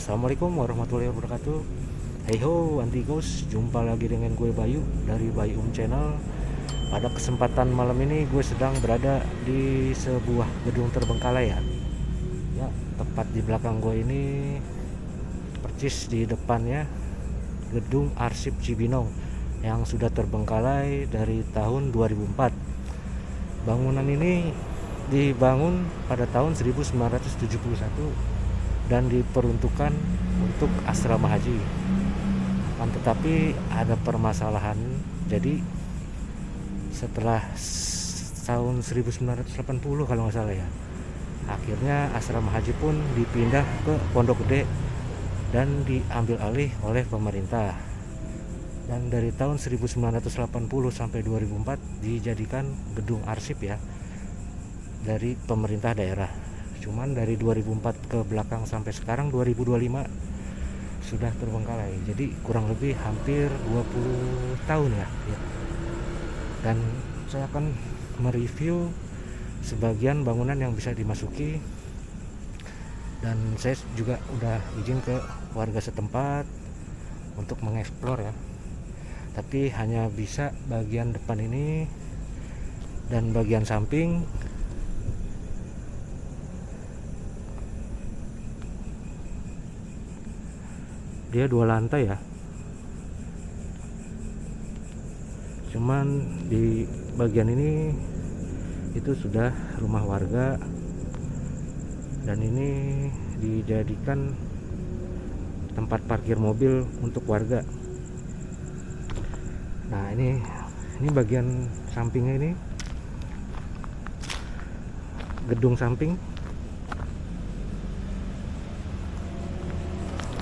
Assalamualaikum warahmatullahi wabarakatuh. Hey ho, Antigos, jumpa lagi dengan gue Bayu dari Bayum Channel. Pada kesempatan malam ini gue sedang berada di sebuah gedung terbengkalai ya. Ya, tepat di belakang gue ini, persis di depannya gedung Arsip Cibinong yang sudah terbengkalai dari tahun 2004. Bangunan ini dibangun pada tahun 1971 dan diperuntukkan untuk asrama haji. Tetapi ada permasalahan. Jadi setelah tahun 1980 kalau nggak salah ya, akhirnya asrama haji pun dipindah ke Pondok Gede dan diambil alih oleh pemerintah. Dan dari tahun 1980 sampai 2004 dijadikan gedung arsip ya dari pemerintah daerah. Cuman dari 2004 ke belakang sampai sekarang 2025 sudah terbengkalai. Jadi kurang lebih hampir 20 tahun ya. Dan saya akan mereview sebagian bangunan yang bisa dimasuki, dan saya juga udah izin ke warga setempat untuk mengeksplor ya. Tapi hanya bisa bagian depan ini dan bagian samping. Dia 2 lantai ya, cuman di bagian ini itu sudah rumah warga, dan ini dijadikan tempat parkir mobil untuk warga. Nah, ini bagian sampingnya, ini gedung samping.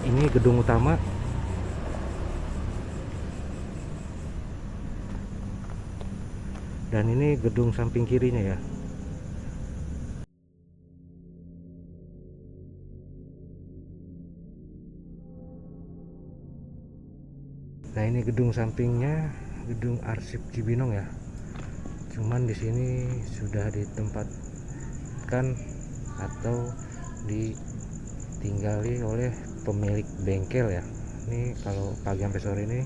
Ini gedung utama. Dan ini gedung samping kirinya ya. Nah, ini gedung sampingnya, gedung Arsip Cibinong ya. Cuman di sini sudah ditempatkan atau ditinggali oleh pemilik bengkel ya. Ini kalau pagi sampai sore ini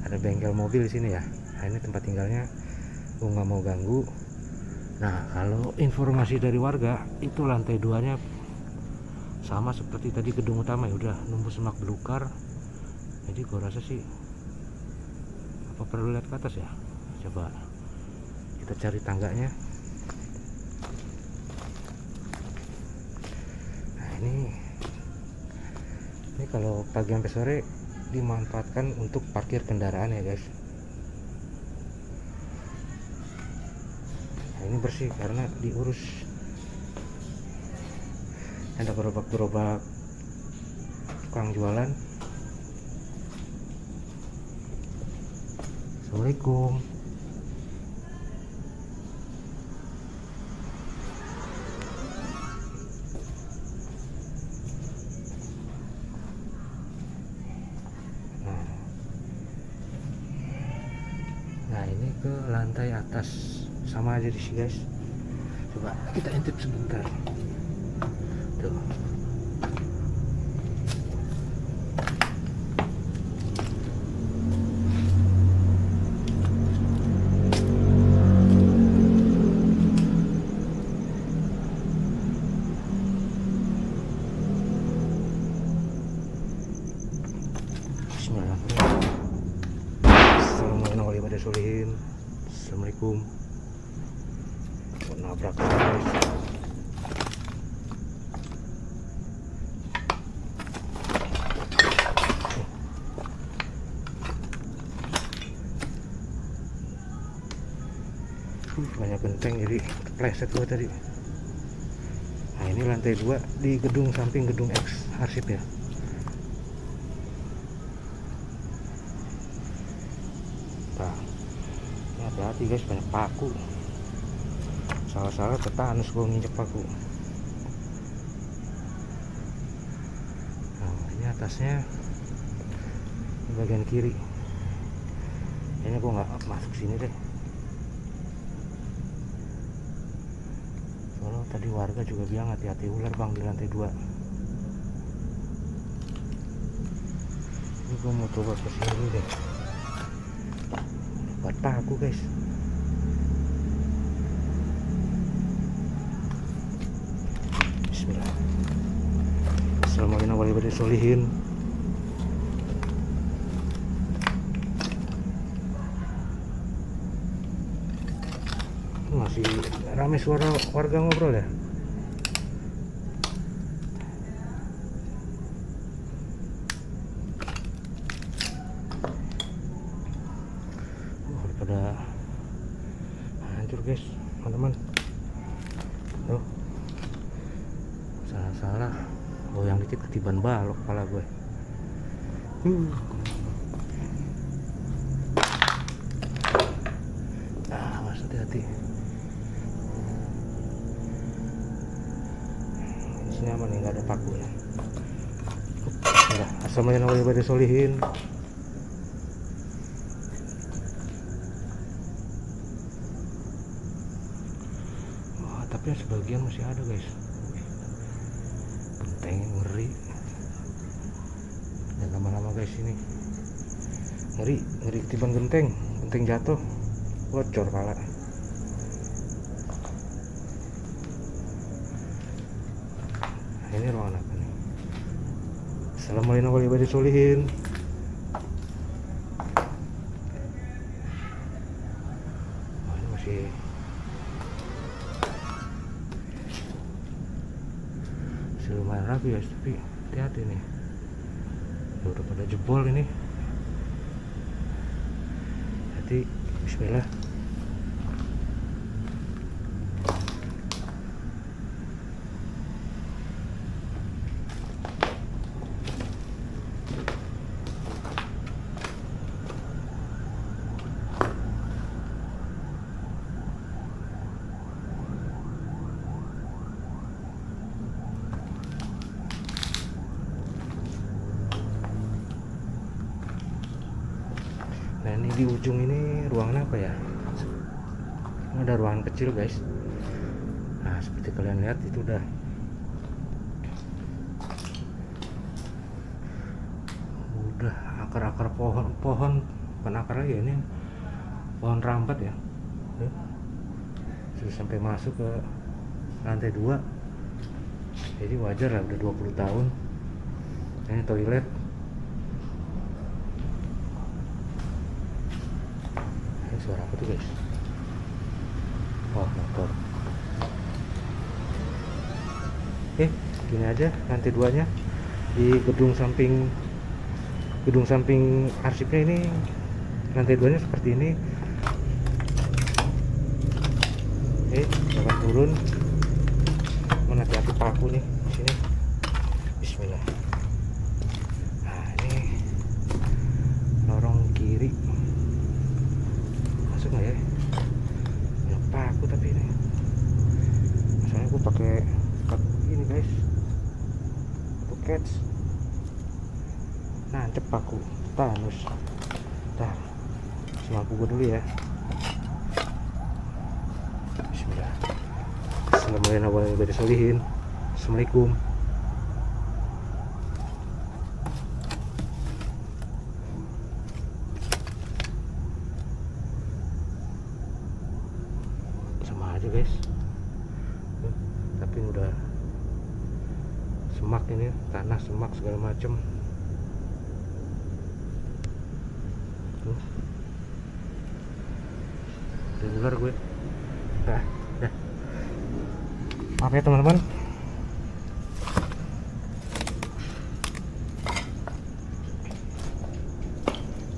ada bengkel mobil di sini ya. Nah, ini tempat tinggalnya, gue nggak mau ganggu. Nah, kalau informasi dari warga itu lantai 2-nya sama seperti tadi gedung utama ya, udah nunggu semak belukar. Jadi gue rasa sih apa perlu lihat ke atas ya. Coba kita cari tangganya. Nah, ini kalau pagi sampai sore dimanfaatkan untuk parkir kendaraan ya guys. Nah, ini bersih karena diurus. Ada gerobak-gerobak tukang jualan. Assalamualaikum. Nah, ini ke lantai atas, sama aja di sini guys. Coba kita intip sebentar. Tuh. Bismillahirrahmanirrahim. Assalamualaikum. Assalamualaikum. Nabrak guys. Banyak genteng jadi kepleset gua tadi. Nah, ini lantai 2 di gedung samping gedung X arsip ya. Nah, hati-hati guys, banyak paku. Salah-salah tetanus gua nginjek paku. Nah, ini atasnya di bagian kiri. Ini gua nggak masuk sini deh. Soalnya tadi warga juga bilang hati-hati ular bang di lantai 2. Ini gue mau coba ke sini deh. Patah aku guys. Bismillah. Assalamualaikum warahmatullahi wabarakatuh. Masih ramai suara warga ngobrol ya. Udah hancur guys, teman-teman. Tuh, salah-salah goyang dikit ketiban balok kepala gue. Mas hati-hati. Ini nyaman nih, nggak ada paku ya. Udah, assalamualaikum warahmatullahi wabarakatuh. Tapi sebagian masih ada guys. Genteng ngeri. Dan lama-lama guys ini ngeri ketiban genteng jatuh bocor pala. Ini ruangan apa nih? Assalamualaikum warahmatullahi wabarakatuh. Ini masih lumayan rapi guys, tapi hati-hati nih, udah pada jebol ini. Hati, bismillah. Nah, ini di ujung ini ruangan apa ya? Ada ruangan kecil guys. Nah, seperti kalian lihat itu udah akar-akar pohon bukan akar lagi, ini pohon rambat ya. Sudah sampai masuk ke lantai 2. Jadi wajar lah, udah 20 tahun. Ini toilet. Suara apa tuh guys? Oh, motor. Oke, gini aja lantai 2-nya di gedung samping arsipnya ini. Lantai 2-nya seperti ini. Jangan turun. Mana hati-hati paku nih di sini. Bismillah. Nah, ini lorong kiri. Masuk nggak ya? Ya paku tapi ini. Soalnya gue pakai ini guys, pakai catch. Nancep paku, tanus. Nah, semampu gue dulu ya. Bismillah. Assalamualaikum warahmatullahi wabarakatuh. Assalamualaikum. Sama aja guys, tapi udah semak ini, tanah semak segala macem. Tuh, dengar gue. Dah. Maaf ya teman-teman.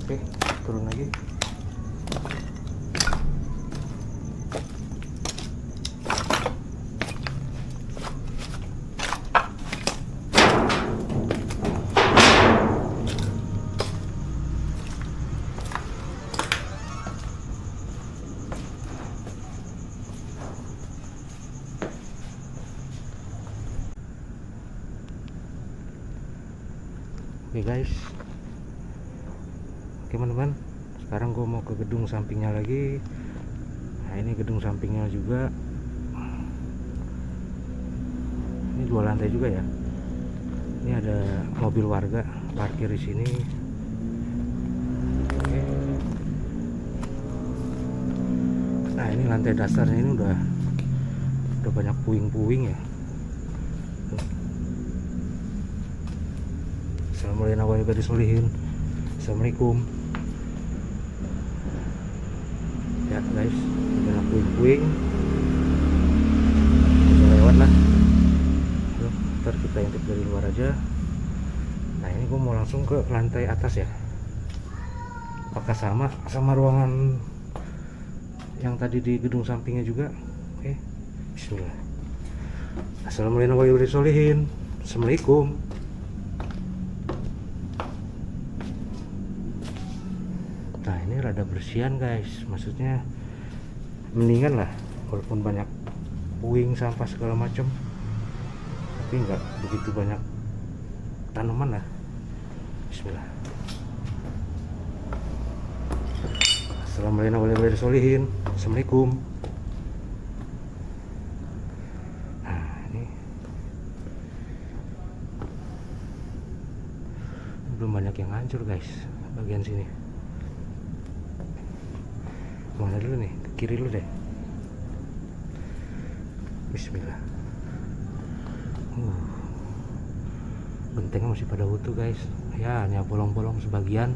Oke, turun lagi. Oke guys, oke teman-teman, sekarang gue mau ke gedung sampingnya lagi. Nah, ini gedung sampingnya juga. Ini 2 lantai juga ya. Ini ada mobil warga parkir di sini. ini lantai dasarnya ini udah banyak puing-puing ya. Assalamualaikum. Ya guys, banyak puing-puing. Bisa lewat lah. Ntar kita intip dari luar aja. Nah ini gue mau langsung ke lantai atas ya. Apakah sama ruangan yang tadi di gedung sampingnya juga? Oke, bismillah. Assalamualaikum. Nah ini rada bersihan guys, maksudnya mendingan lah, walaupun banyak puing sampah segala macam, tapi nggak begitu banyak tanaman lah. Bismillah. Assalamualaikum. Nah ini belum banyak yang hancur guys, bagian sini. Mana dulu nih? Ke kiri dulu deh. Bismillah. Bentengnya masih pada utuh guys. Ya hanya bolong-bolong sebagian.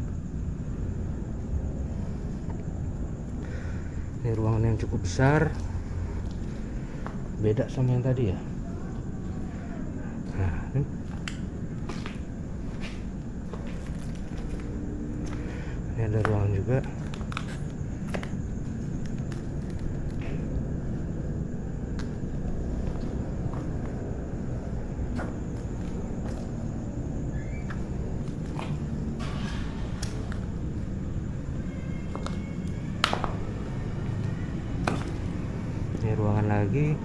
Ini ruangan yang cukup besar, beda sama yang tadi ya. Nah ini ada ruangan juga. Ini ruangan lagi.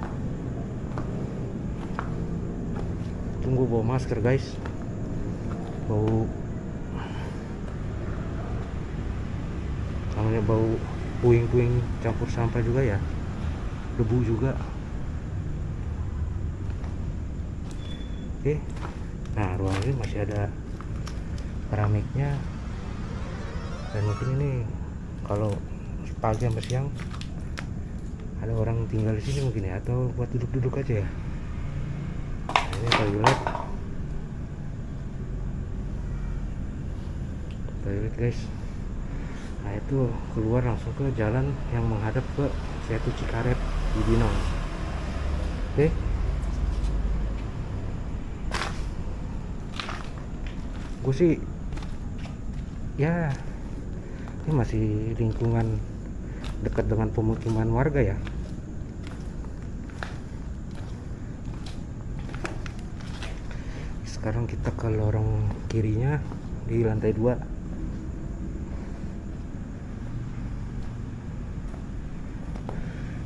Tunggu bawa masker guys. Bau, namanya bau puing-puing campur sampah juga ya, debu juga. Oke, nah ruangan ini masih ada keramiknya, dan mungkin ini kalau pagi sampai siang ada orang tinggal di sini mungkin ya, atau buat duduk-duduk aja ya. Nah, ini toilet guys. Nah itu keluar langsung ke jalan yang menghadap ke Setu Cikaret Cibinong. Oke. Gue sih ya, ini masih lingkungan dekat dengan pemukiman warga ya. Sekarang kita ke lorong kirinya di lantai 2.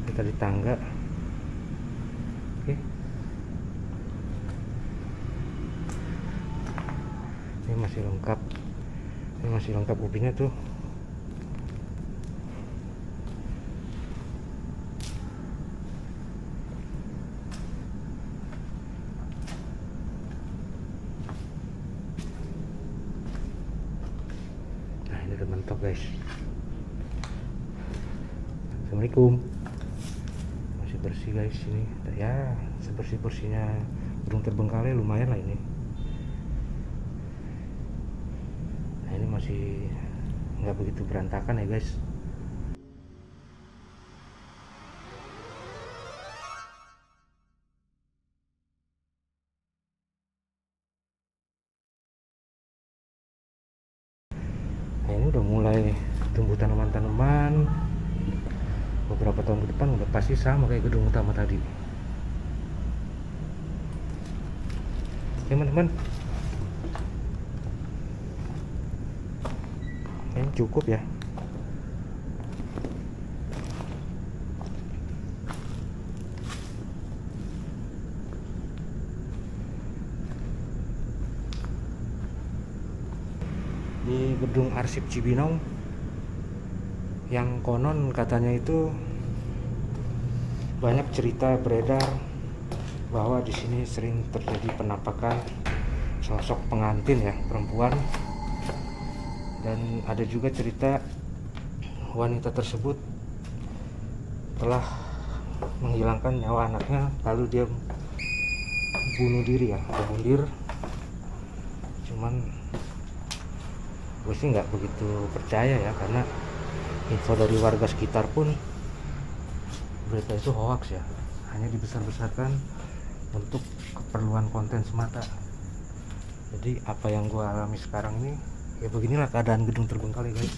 Kita di tangga. Oke. Ini masih lengkap ubinnya tuh. Udah mentok guys. Assalamualaikum. Masih bersih guys ini ya, sebersih-bersihnya gedung terbengkalai lumayan lah ini. Nah ini masih nggak begitu berantakan ya guys. Nah ini udah mulai tumbuh tanaman-tanaman. Beberapa tahun ke depan udah pasti sama kayak gedung utama tadi. Teman-teman, ini cukup ya. Di gedung arsip Cibinong yang konon katanya itu banyak cerita beredar bahwa di sini sering terjadi penampakan sosok pengantin ya, perempuan, dan ada juga cerita wanita tersebut telah menghilangkan nyawa anaknya, lalu dia bunuh diri ya, bunuh. Cuman gue sih nggak begitu percaya ya, karena info dari warga sekitar pun berita itu hoax ya, hanya dibesar-besarkan untuk keperluan konten semata. Jadi apa yang gue alami sekarang ini ya, beginilah keadaan gedung terbengkalai guys.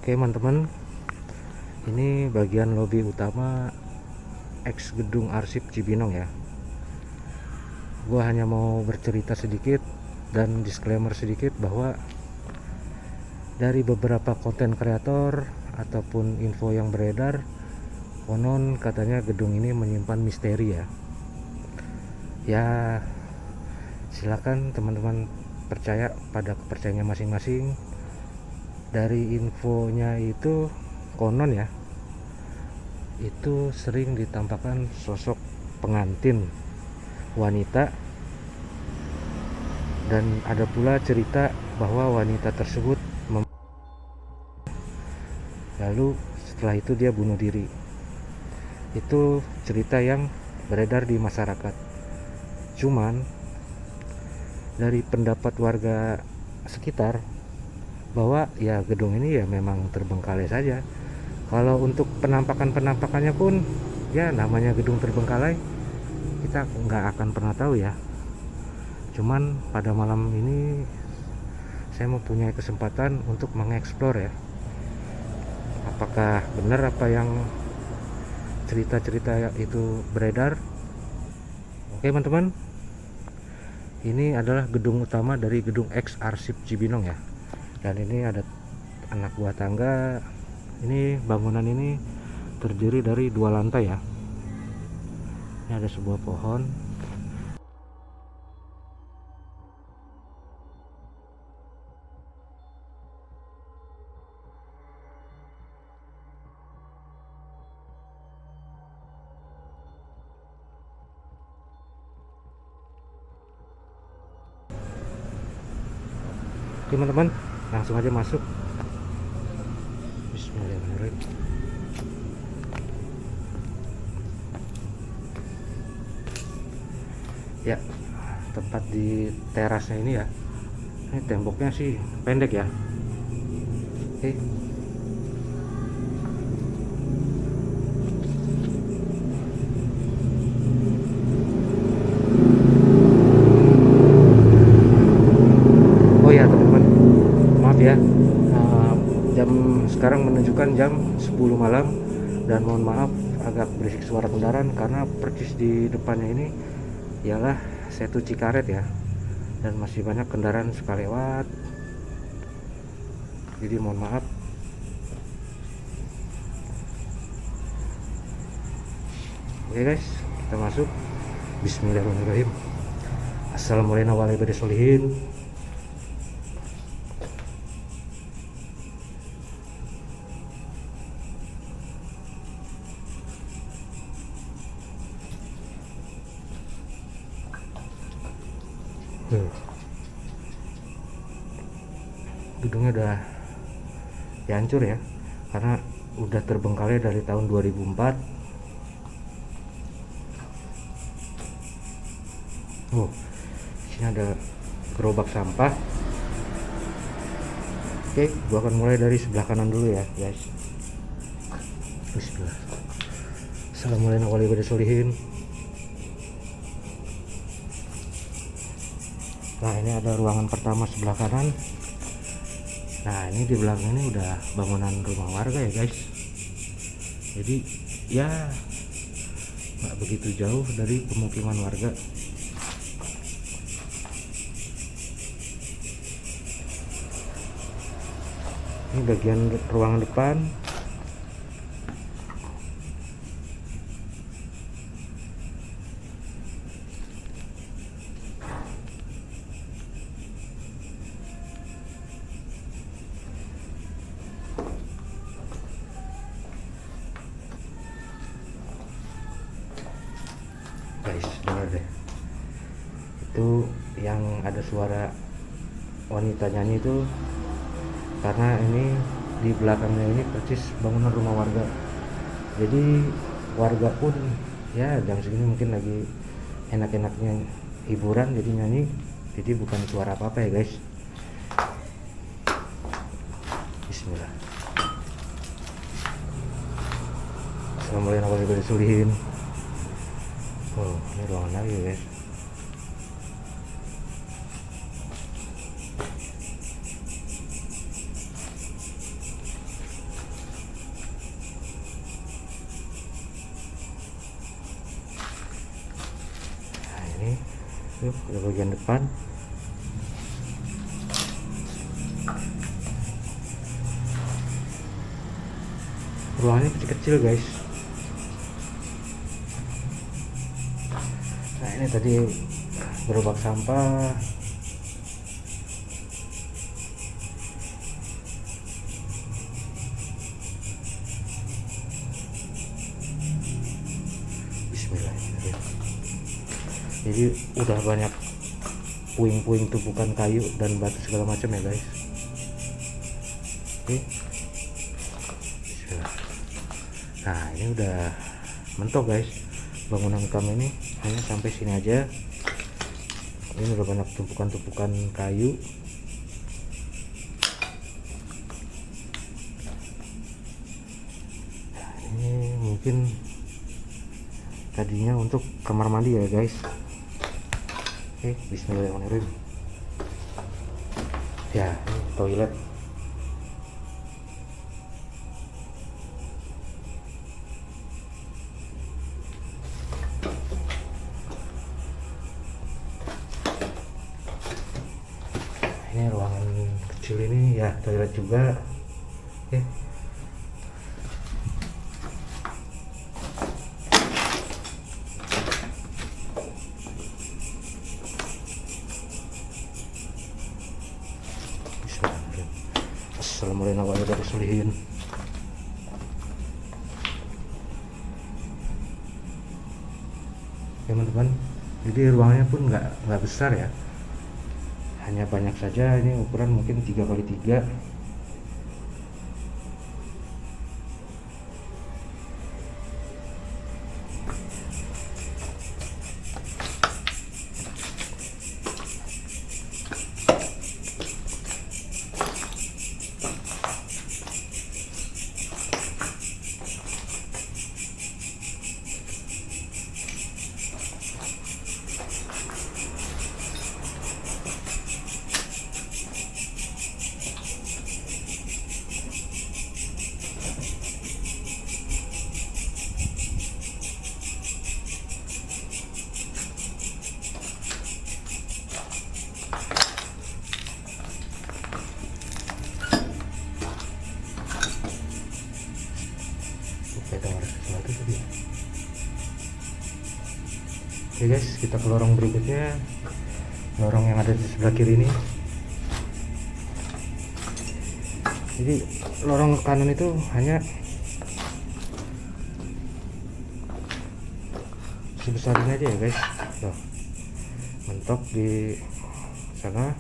Oke teman-teman, ini bagian lobi utama ex gedung arsip Cibinong ya. Gua hanya mau bercerita sedikit dan disclaimer sedikit bahwa dari beberapa konten kreator ataupun info yang beredar, konon katanya gedung ini menyimpan misteri ya. Ya silakan teman-teman percaya pada kepercayaannya masing-masing. Dari infonya itu konon ya, itu sering ditampakkan sosok pengantin wanita, dan ada pula cerita bahwa wanita tersebut lalu setelah itu dia bunuh diri. Itu cerita yang beredar di masyarakat. Cuman dari pendapat warga sekitar bahwa ya gedung ini ya memang terbengkalai saja. Kalau untuk penampakannya pun ya namanya gedung terbengkalai, kita nggak akan pernah tahu ya. Cuman pada malam ini saya mempunyai kesempatan untuk mengeksplor ya, apakah benar apa yang cerita-cerita itu beredar. Oke teman-teman, ini adalah gedung utama dari gedung ex arsip Cibinong ya. Dan ini ada anak buah tangga. Ini bangunan ini terdiri dari 2 lantai ya. Ini ada sebuah pohon. Oke teman-teman, langsung aja masuk. Bismillahirrahmanirrahim. Ya, tepat di terasnya ini ya. Ini temboknya sih pendek ya. Oke. Oh ya teman-teman, maaf ya, jam sekarang menunjukkan jam 10 malam, dan mohon maaf agak berisik suara kendaraan karena persis di depannya ini ialah Setu Cikaret ya, dan masih banyak kendaraan suka lewat, jadi mohon maaf. Oke guys, kita masuk. Bismillahirrahmanirrahim. Assalamualaikum warahmatullahi wabarakatuh. Gedungnya udah hancur ya, karena udah terbengkalai dari tahun 2004. Oh, sini ada gerobak sampah. Oke, gua akan mulai dari sebelah kanan dulu ya guys. Bismillah. Assalamualaikum warahmatullahi wabarakatuh. Nah, ini ada ruangan pertama sebelah kanan. Nah, ini di belakang ini udah bangunan rumah warga ya guys. Jadi ya nggak begitu jauh dari pemukiman warga. Ini bagian ruangan depan. Itu yang ada suara wanita nyanyi itu karena ini di belakangnya ini persis bangunan rumah warga. Jadi warga pun ya jam segini mungkin lagi enak-enaknya hiburan jadi nyanyi, jadi bukan suara apa-apa ya guys. Bismillah. Assalamualaikum warahmatullahi wabarakatuh. Oh, ini ruangan lagi guys. Nah ini tuh ada bagian depan. Ruangannya kecil-kecil guys. Nah ini tadi gerobak sampah. Bismillahirrahmanirrahim. Jadi udah banyak puing-puing tumpukan kayu dan batu segala macam ya guys. Oke. Bismillah. Nah ini udah mentok guys. Bangunan kami ini hanya sampai sini aja. Ini udah banyak tumpukan-tumpukan kayu. Nah, ini mungkin tadinya untuk kamar mandi ya guys. Oke, bismillahirrahmanirrahim. Ya, ini toilet. Ini ruangan kecil ini ya toilet juga. Oke. Bismillahirrahmanirrahim. Assalamualaikum warahmatullahi wabarakatuh. Teman-teman, jadi ruangannya pun nggak besar ya, hanya banyak saja. Ini ukuran mungkin 3x3. Oke guys, kita ke lorong berikutnya, lorong yang ada di sebelah kiri ini. Jadi lorong kanan itu hanya sebesar ini aja ya guys. Tuh, mentok di sana.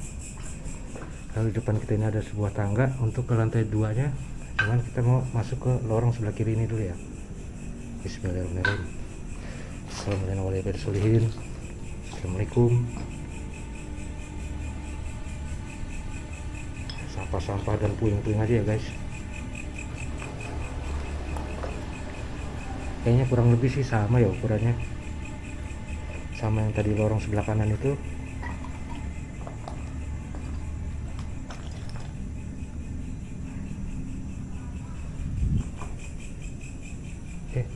Lalu di depan kita ini ada sebuah tangga untuk ke lantai 2-nya. Cuman kita mau masuk ke lorong sebelah kiri ini dulu ya. Bismillahirrahmanirrahim. Assalamualaikum. Sampah-sampah dan puing-puing aja ya guys. Kayaknya kurang lebih sih sama ya ukurannya, sama yang tadi lorong sebelah kanan itu. Oke.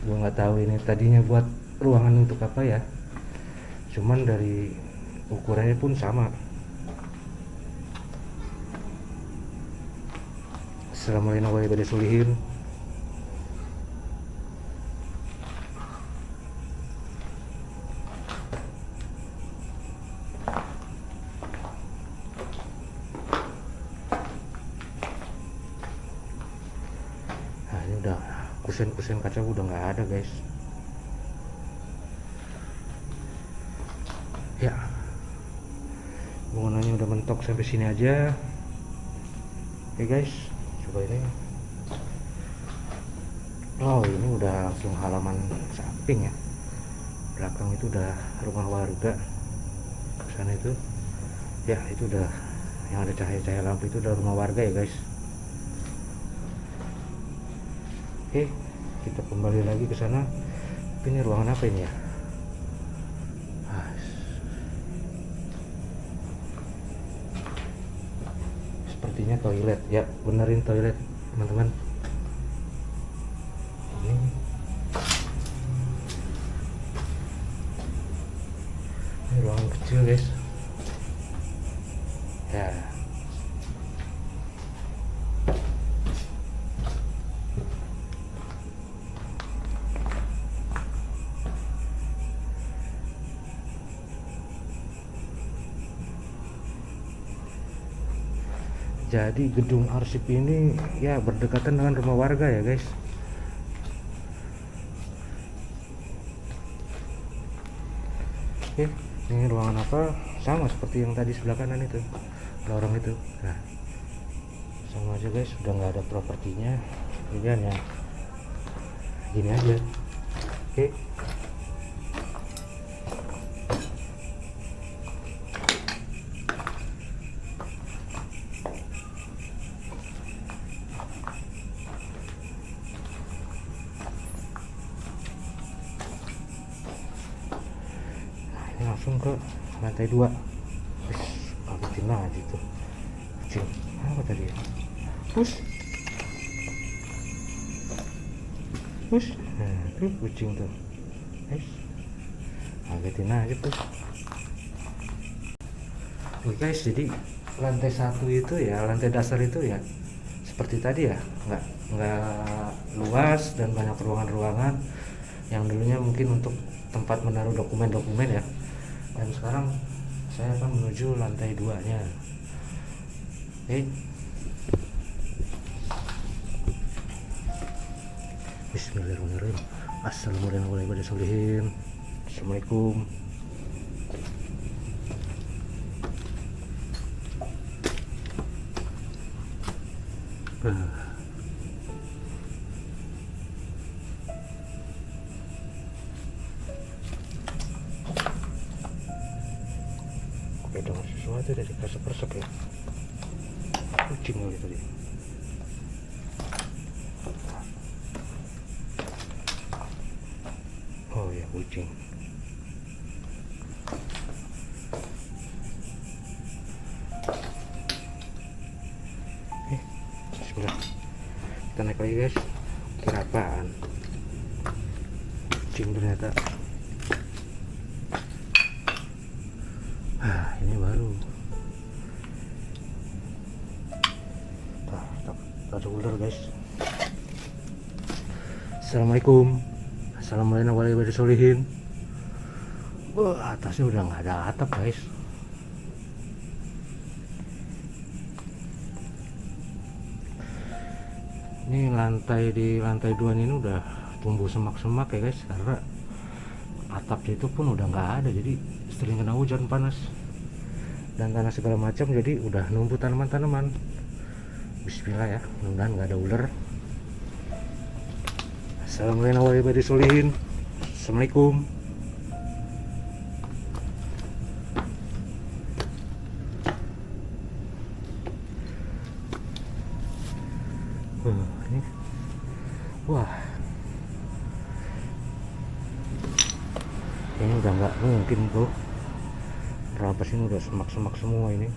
Gua nggak tahu ini tadinya buat ruangan untuk apa ya, cuman dari ukurannya pun sama. Assalamualaikum warahmatullahi wabarakatuh. kusen kaca udah nggak ada guys. Ya, bangunannya udah mentok sampai sini aja. Oke guys, coba ini. Oh, ini udah langsung halaman samping ya. Belakang itu udah rumah warga. Sana itu, ya itu udah yang ada cahaya-cahaya lampu itu udah rumah warga ya guys. Oke, kita kembali lagi ke sana. Ini ruangan apa ini ya? Sepertinya toilet ya, benerin toilet teman-teman. Ini ruangan kecil guys ya. Jadi gedung arsip ini ya berdekatan dengan rumah warga ya guys. Oke, ini ruangan apa? Sama seperti yang tadi sebelah kanan itu, lorong itu. Nah, sama aja guys, udah nggak ada propertinya. Ini hanya gini aja. Oke. Langsung ke lantai 2. Kagetin aja tuh kucing. Apa tadi ya? Push. Nah tuh kucing tuh guys, kagetin aja tuh. Oke guys, jadi lantai 1 itu ya, lantai dasar itu ya seperti tadi ya, nggak luas dan banyak ruangan-ruangan yang dulunya mungkin untuk tempat menaruh dokumen-dokumen ya. Dan sekarang saya akan menuju lantai 2-nya. Oke. Bismillahirrahmanirrahim. Assalamualaikum. Assalamualaikum. Kayak dengar sesuatu dari keresek-keresek ya. Kucing kali tadi. Oh ya, kucing. Bismillah. Kita naik lagi guys. Kira apaan? Kucing ternyata. Ini baru. Ada ular guys. Assalamualaikum. Assalamualaikum warahmatullahi wabarakatuh. Wah, atasnya udah nggak ada atap guys. Ini di lantai 2 ini udah tumbuh semak-semak ya guys, karena atapnya itu pun udah nggak ada, jadi sering kena hujan panas dan tanah segala macam, jadi udah numbuh tanaman-tanaman. Bismillah ya, mudah-mudahan nggak ada ular. Assalamualaikum warahmatullahi wabarakatuh. Assalamualaikum. Ini wah, ini udah nggak mungkin bro, terabas ini udah semak-semak semua ini.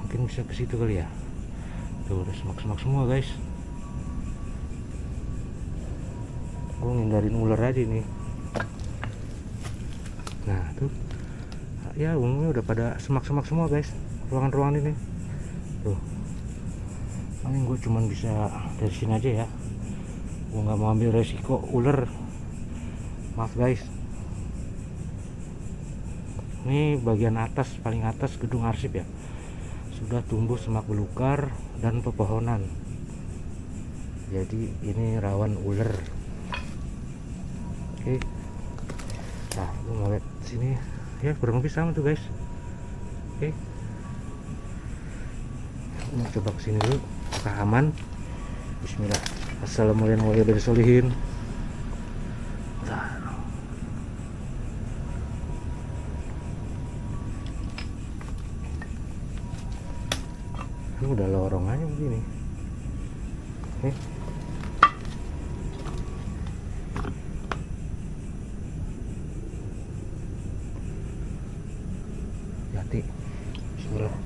Mungkin bisa ke situ kali ya. Tuh udah semak-semak semua guys. Gue ngindarin ular aja nih. Nah tuh ya, umumnya udah pada semak-semak semua guys, ruangan-ruangan ini tuh. Paling gue cuman bisa dari sini aja ya, gue nggak mau ambil resiko ular, maaf guys. Ini bagian atas, paling atas gedung arsip ya, sudah tumbuh semak belukar dan pepohonan, jadi ini rawan ular. Oke, nah lu ngeliat sini ya, kurang lebih sama tuh guys. Oke, ini coba kesini dulu, apakah aman. Bismillah. Assalamualaikum warahmatullahi wabarakatuh. Ini udah lorong aja begini. Hati. Bismillah.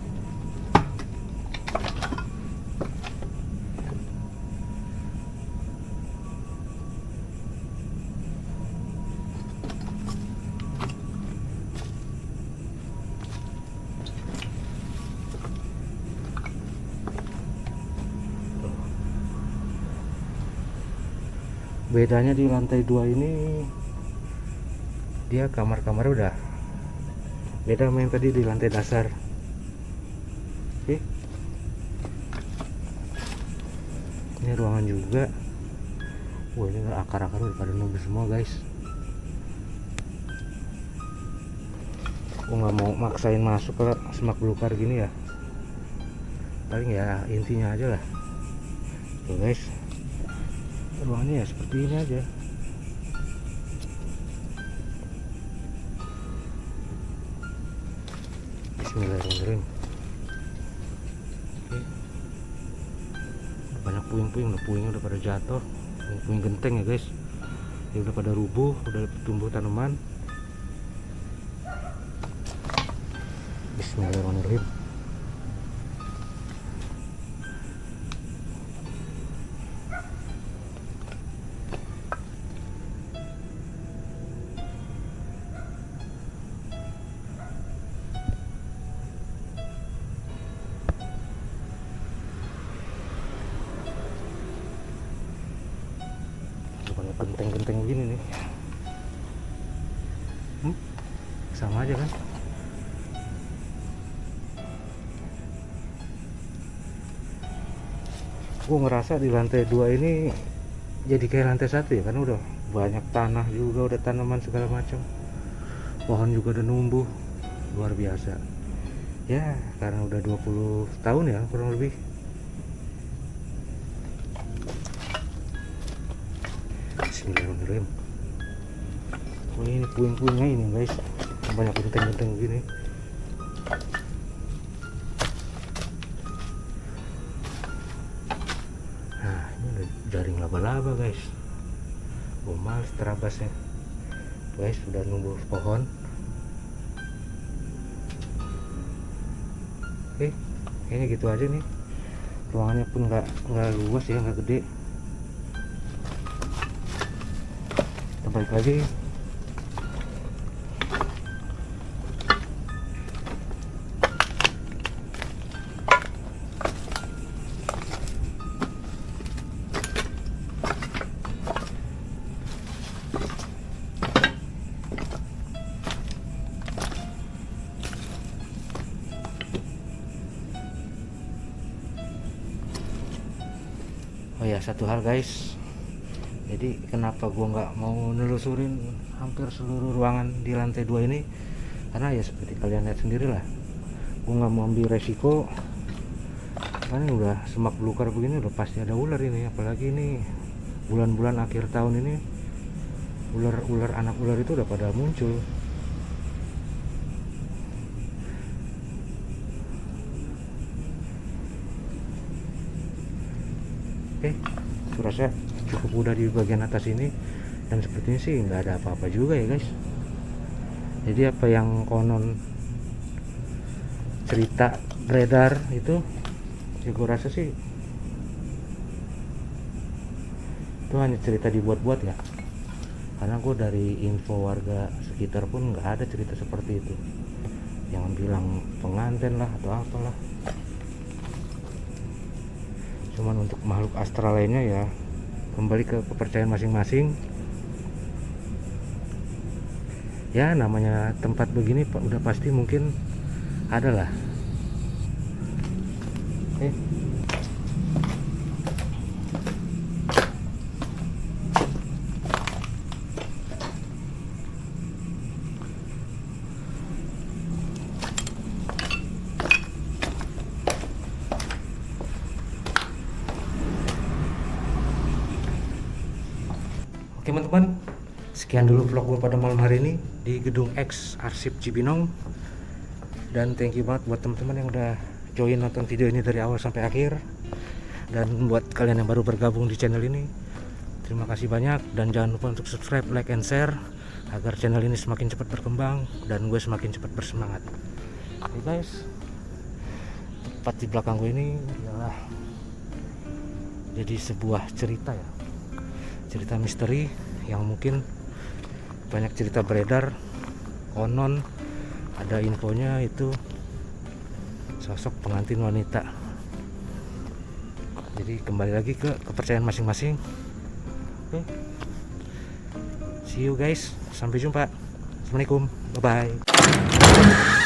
Bedanya di lantai 2 ini, dia kamar-kamar udah beda sama yang tadi di lantai dasar. Oke, ini ruangan juga. Wah, ini akar-akar udah pada nunggu semua guys. Aku nggak mau maksain masuk ke semak belukar gini ya, paling ya intinya aja lah. Tuh guys, ruangannya ya seperti ini aja. Bismillahirrahmanirrahim. Oke, banyak puing-puing, puingnya udah pada jatuh, puing genteng ya guys, ya udah pada rubuh, udah tumbuh tanaman. Bismillahirrahmanirrahim. Banyak genteng-genteng begini nih. Sama aja kan. Gue ngerasa di lantai 2 ini jadi kayak lantai 1 ya, kan udah banyak tanah juga, udah tanaman segala macam, pohon juga udah numbuh luar biasa ya, karena udah 20 tahun ya kurang lebih. Bismillahirrahmanirrahim. Oh, ini puing-puingnya ini guys, banyak genteng-genteng gini. Nah, ini ada jaring laba-laba guys. Oh, males terabasnya guys, sudah numbuh pohon. Oke, kayaknya gitu aja nih. Ruangannya pun nggak luas ya, nggak gede. Kita balik lagi. Oh ya, satu hal guys, jadi kenapa gua nggak mau nelusurin hampir seluruh ruangan di lantai 2 ini, karena ya seperti kalian lihat sendiri lah, gua nggak mau ambil resiko. Kan udah semak belukar begini, udah pasti ada ular ini, apalagi ini bulan-bulan akhir tahun ini, ular anak ular itu udah pada muncul. Oke, rasa cukup mudah di bagian atas ini, dan sepertinya sih nggak ada apa-apa juga ya guys. Jadi apa yang konon cerita beredar itu, ya gue rasa sih itu hanya cerita dibuat-buat ya, karena gue dari info warga sekitar pun nggak ada cerita seperti itu, yang bilang pengantin lah atau apalah. Cuman untuk makhluk astral lainnya ya kembali ke kepercayaan masing-masing. Ya namanya tempat begini udah pasti mungkin ada lah. Oke teman-teman, sekian dulu vlog gue pada malam hari ini di Gedung X Arsip Cibinong. Dan thank you banget buat teman-teman yang udah join nonton video ini dari awal sampai akhir. Dan buat kalian yang baru bergabung di channel ini, terima kasih banyak. Dan jangan lupa untuk subscribe, like, and share agar channel ini semakin cepat berkembang dan gue semakin cepat bersemangat. Oke guys, tepat di belakang gue ini adalah jadi sebuah cerita ya, cerita misteri yang mungkin banyak cerita beredar. Konon ada infonya itu sosok pengantin wanita. Jadi kembali lagi ke kepercayaan masing-masing. Oke, see you guys, sampai jumpa. Assalamualaikum, bye bye.